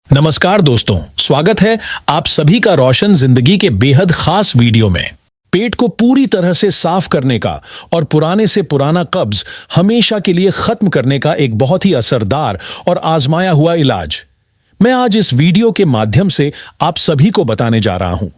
नमस्कार दोस्तों, स्वागत है आप सभी का रोशन जिंदगी के बेहद खास वीडियो में। पेट को पूरी तरह से साफ करने का और पुराने से पुराना कब्ज हमेशा के लिए खत्म करने का एक बहुत ही असरदार और आजमाया हुआ इलाज मैं आज इस वीडियो के माध्यम से आप सभी को बताने जा रहा हूं।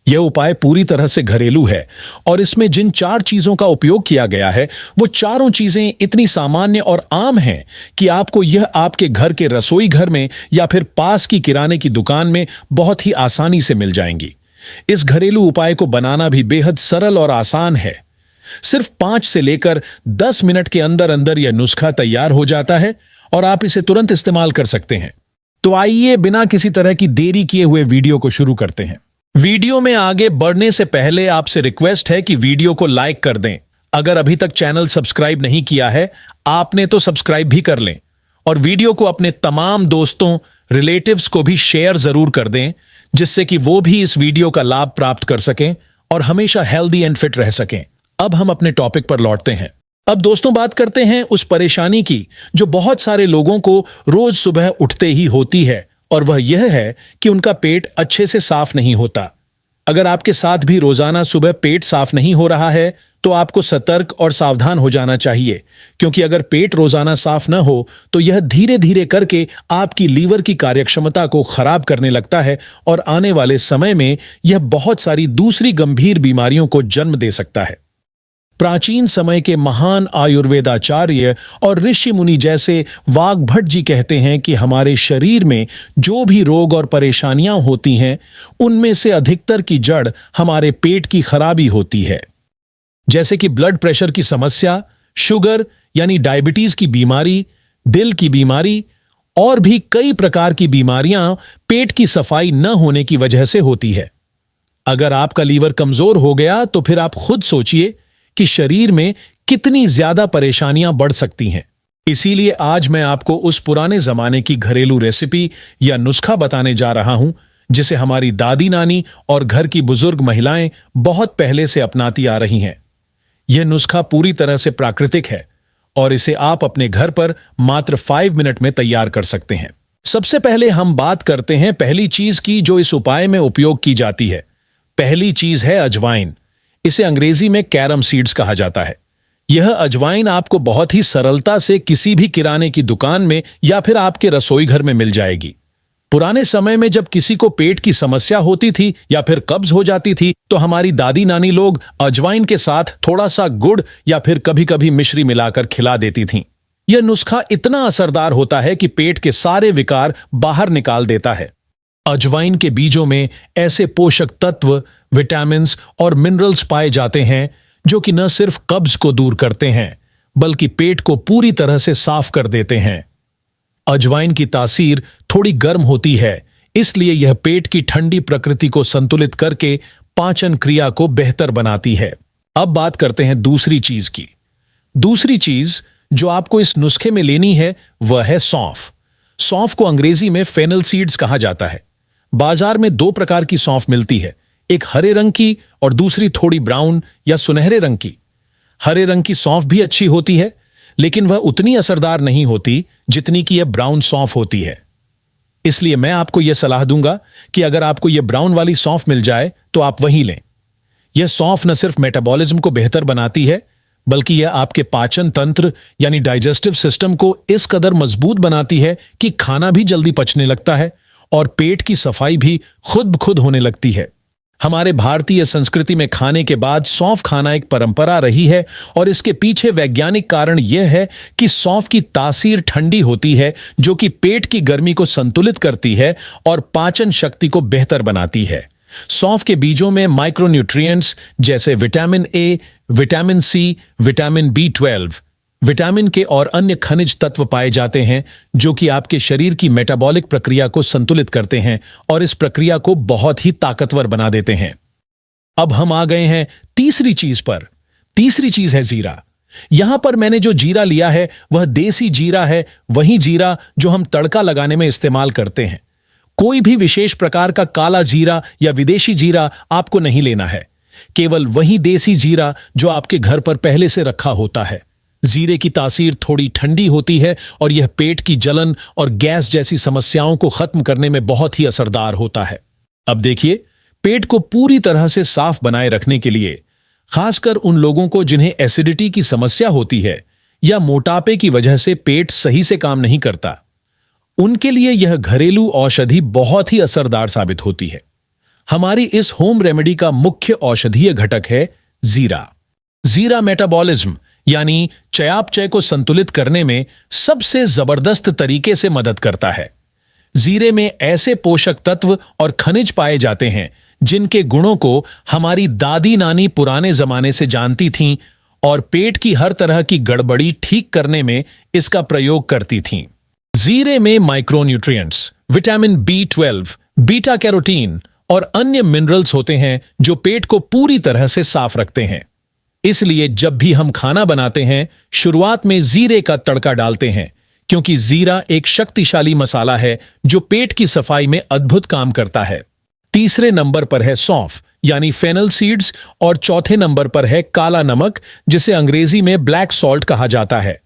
यह उपाय पूरी तरह से घरेलू है और इसमें जिन 4 चीजों का उपयोग किया गया है वो चारों चीजें इतनी सामान्य और आम हैं कि आपको यह आपके घर के रसोई घर में या फिर पास की किराने की दुकान में बहुत ही आसानी से मिल जाएंगी। इस घरेलू उपाय को बनाना भी बेहद सरल और आसान है। सिर्फ 5 से लेकर 10 मिनट के अंदर अंदर यह नुस्खा तैयार हो जाता है और आप इसे तुरंत इस्तेमाल कर सकते हैं। तो आइए बिना किसी तरह की देरी किए हुए वीडियो को शुरू करते हैं। वीडियो में आगे बढ़ने से पहले आपसे रिक्वेस्ट है कि वीडियो को लाइक कर दें। अगर अभी तक चैनल सब्सक्राइब नहीं किया है आपने तो सब्सक्राइब भी कर लें और वीडियो को अपने तमाम दोस्तों रिलेटिव्स को भी शेयर जरूर कर दें, जिससे कि वो भी इस वीडियो का लाभ प्राप्त कर सकें और हमेशा हेल्दी एंड फिट रह सकें। अब हम अपने टॉपिक पर लौटते हैं। अब दोस्तों बात करते हैं उस परेशानी की जो बहुत सारे लोगों को रोज सुबह उठते ही होती है, और वह यह है कि उनका पेट अच्छे से साफ नहीं होता। अगर आपके साथ भी रोजाना सुबह पेट साफ नहीं हो रहा है तो आपको सतर्क और सावधान हो जाना चाहिए, क्योंकि अगर पेट रोजाना साफ न हो तो यह धीरे धीरे करके आपकी लीवर की कार्यक्षमता को खराब करने लगता है और आने वाले समय में यह बहुत सारी दूसरी गंभीर बीमारियों को जन्म दे सकता है। प्राचीन समय के महान आयुर्वेदाचार्य और ऋषि मुनि जैसे वाग्भट जी कहते हैं कि हमारे शरीर में जो भी रोग और परेशानियां होती हैं उनमें से अधिकतर की जड़ हमारे पेट की खराबी होती है। जैसे कि ब्लड प्रेशर की समस्या, शुगर यानी डायबिटीज की बीमारी, दिल की बीमारी और भी कई प्रकार की बीमारियां पेट की सफाई न होने की वजह से होती है। अगर आपका लीवर कमजोर हो गया तो फिर आप खुद सोचिए कि शरीर में कितनी ज्यादा परेशानियां बढ़ सकती हैं। इसीलिए आज मैं आपको उस पुराने जमाने की घरेलू रेसिपी या नुस्खा बताने जा रहा हूं जिसे हमारी दादी नानी और घर की बुजुर्ग महिलाएं बहुत पहले से अपनाती आ रही हैं। यह नुस्खा पूरी तरह से प्राकृतिक है और इसे आप अपने घर पर मात्र 5 मिनट में तैयार कर सकते हैं। सबसे पहले हम बात करते हैं पहली चीज की जो इस उपाय में उपयोग की जाती है। पहली चीज है अजवाइन। इसे अंग्रेजी में कैरम सीड्स कहा जाता है। यह अजवाइन आपको बहुत ही सरलता से किसी भी किराने की दुकान में या फिर आपके रसोई घर में मिल जाएगी। पुराने समय में जब किसी को पेट की समस्या होती थी या फिर कब्ज हो जाती थी तो हमारी दादी नानी लोग अजवाइन के साथ थोड़ा सा गुड़ या फिर कभी कभी मिश्री मिलाकर खिला देती थीं। यह नुस्खा इतना असरदार होता है कि पेट के सारे विकार बाहर निकाल देता है। अजवाइन के बीजों में ऐसे पोषक तत्व, विटामिन्स और मिनरल्स पाए जाते हैं जो कि न सिर्फ कब्ज को दूर करते हैं बल्कि पेट को पूरी तरह से साफ कर देते हैं। अजवाइन की तासीर थोड़ी गर्म होती है, इसलिए यह पेट की ठंडी प्रकृति को संतुलित करके पाचन क्रिया को बेहतर बनाती है। अब बात करते हैं दूसरी चीज की। दूसरी चीज जो आपको इस नुस्खे में लेनी है वह है सौंफ। सौंफ को अंग्रेजी में फेनल सीड्स कहा जाता है। बाजार में 2 प्रकार की सौंफ मिलती है, एक हरे रंग की और दूसरी थोड़ी ब्राउन या सुनहरे रंग की। हरे रंग की सौंफ भी अच्छी होती है, लेकिन वह उतनी असरदार नहीं होती जितनी कि यह ब्राउन सौंफ होती है। इसलिए मैं आपको यह सलाह दूंगा कि अगर आपको यह ब्राउन वाली सौंफ मिल जाए तो आप वही लें। यह सौंफ न सिर्फ मेटाबॉलिज्म को बेहतर बनाती है बल्कि यह आपके पाचन तंत्र यानी डाइजेस्टिव सिस्टम को इस कदर मजबूत बनाती है कि खाना भी जल्दी पचने लगता है और पेट की सफाई भी खुद खुद होने लगती है। हमारे भारतीय संस्कृति में खाने के बाद सौंफ खाना एक परंपरा रही है और इसके पीछे वैज्ञानिक कारण यह है कि सौंफ की तासीर ठंडी होती है जो कि पेट की गर्मी को संतुलित करती है और पाचन शक्ति को बेहतर बनाती है। सौंफ के बीजों में माइक्रोन्यूट्रिएंट्स जैसे vitamin A, vitamin C, vitamin B12, vitamin K और अन्य खनिज तत्व पाए जाते हैं जो कि आपके शरीर की मेटाबॉलिक प्रक्रिया को संतुलित करते हैं और इस प्रक्रिया को बहुत ही ताकतवर बना देते हैं। अब हम आ गए हैं तीसरी चीज पर। तीसरी चीज है जीरा। यहां पर मैंने जो जीरा लिया है वह देसी जीरा है, वही जीरा जो हम तड़का लगाने में इस्तेमाल करते हैं। कोई भी विशेष प्रकार का काला जीरा या विदेशी जीरा आपको नहीं लेना है, केवल वही देसी जीरा जो आपके घर पर पहले से रखा होता है। जीरे की तासीर थोड़ी ठंडी होती है और यह पेट की जलन और गैस जैसी समस्याओं को खत्म करने में बहुत ही असरदार होता है। अब देखिए, पेट को पूरी तरह से साफ बनाए रखने के लिए, खासकर उन लोगों को जिन्हें एसिडिटी की समस्या होती है या मोटापे की वजह से पेट सही से काम नहीं करता, उनके लिए यह घरेलू औषधि बहुत ही असरदार साबित होती है। हमारी इस होम रेमेडी का मुख्य औषधीय घटक है जीरा। जीरा मेटाबॉलिज्म यानी चयापचय को संतुलित करने में सबसे जबरदस्त तरीके से मदद करता है। जीरे में ऐसे पोषक तत्व और खनिज पाए जाते हैं जिनके गुणों को हमारी दादी नानी पुराने जमाने से जानती थीं और पेट की हर तरह की गड़बड़ी ठीक करने में इसका प्रयोग करती थीं। जीरे में micronutrients, vitamin B12, beta carotene और अन्य मिनरल्स होते हैं जो पेट को पूरी तरह से साफ रखते हैं। इसलिए जब भी हम खाना बनाते हैं, शुरुआत में जीरे का तड़का डालते हैं, क्योंकि जीरा एक शक्तिशाली मसाला है जो पेट की सफाई में अद्भुत काम करता है। तीसरे नंबर पर है सौंफ यानी फेनल सीड्स और चौथे नंबर पर है काला नमक, जिसे अंग्रेजी में ब्लैक सॉल्ट कहा जाता है।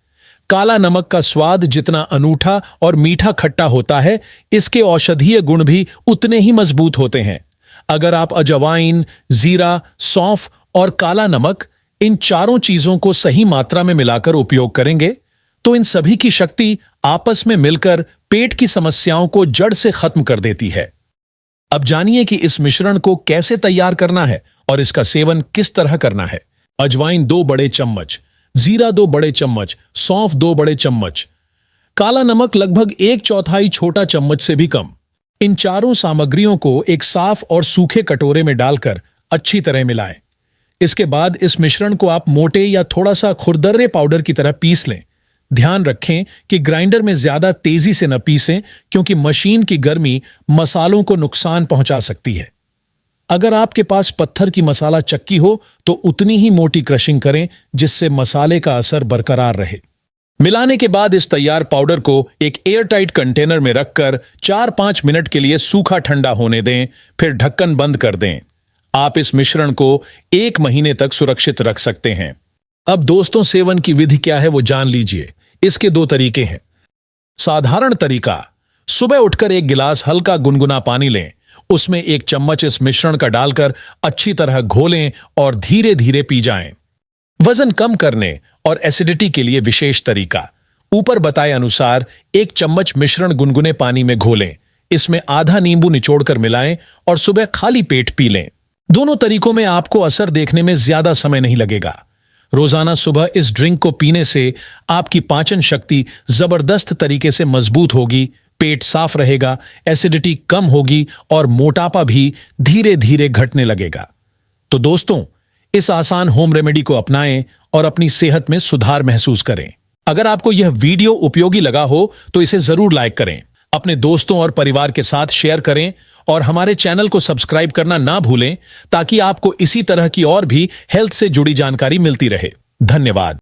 काला नमक का स्वाद जितना अनूठा और मीठा खट्टा होता है, इसके औषधीय गुण भी उतने ही मजबूत होते हैं। अगर आप अजवाइन, जीरा, सौंफ और काला नमक, इन चारों चीजों को सही मात्रा में मिलाकर उपयोग करेंगे तो इन सभी की शक्ति आपस में मिलकर पेट की समस्याओं को जड़ से खत्म कर देती है। अब जानिए कि इस मिश्रण को कैसे तैयार करना है और इसका सेवन किस तरह करना है। अजवाइन 2 बड़े चम्मच, जीरा 2 बड़े चम्मच, सौंफ 2 बड़े चम्मच, काला नमक लगभग 1/4 छोटा चम्मच से भी कम। इन चारों सामग्रियों को एक साफ और सूखे कटोरे में डालकर अच्छी तरह मिलाएं। इसके बाद इस मिश्रण को आप मोटे या थोड़ा सा खुरदरे पाउडर की तरह पीस लें। ध्यान रखें कि ग्राइंडर में ज्यादा तेजी से न पीसें, क्योंकि मशीन की गर्मी मसालों को नुकसान पहुंचा सकती है। अगर आपके पास पत्थर की मसाला चक्की हो तो उतनी ही मोटी क्रशिंग करें जिससे मसाले का असर बरकरार रहे। मिलाने के बाद इस तैयार पाउडर को एक एयरटाइट कंटेनर में रखकर 4-5 मिनट के लिए सूखा ठंडा होने दें, फिर ढक्कन बंद कर दें। आप इस मिश्रण को 1 महीने तक सुरक्षित रख सकते हैं। अब दोस्तों, सेवन की विधि क्या है वो जान लीजिए। इसके 2 तरीके हैं। साधारण तरीका, सुबह उठकर 1 गिलास हल्का गुनगुना पानी लें, उसमें 1 चम्मच इस मिश्रण का डालकर अच्छी तरह घोलें और धीरे धीरे पी जाएं। वजन कम करने और एसिडिटी के लिए विशेष तरीका, ऊपर बताए अनुसार 1 चम्मच मिश्रण गुनगुने पानी में घोलें, इसमें आधा नींबू निचोड़कर मिलाएं और सुबह खाली पेट पी लें। दोनों तरीकों में आपको असर देखने में ज्यादा समय नहीं लगेगा। रोजाना सुबह इस ड्रिंक को पीने से आपकी पाचन शक्ति जबरदस्त तरीके से मजबूत होगी, पेट साफ रहेगा, एसिडिटी कम होगी और मोटापा भी धीरे धीरे घटने लगेगा। तो दोस्तों, इस आसान होम रेमेडी को अपनाएं और अपनी सेहत में सुधार महसूस करें। अगर आपको यह वीडियो उपयोगी लगा हो तो इसे जरूर लाइक करें, अपने दोस्तों और परिवार के साथ शेयर करें और हमारे चैनल को सब्सक्राइब करना ना भूलें, ताकि आपको इसी तरह की और भी हेल्थ से जुड़ी जानकारी मिलती रहे। धन्यवाद।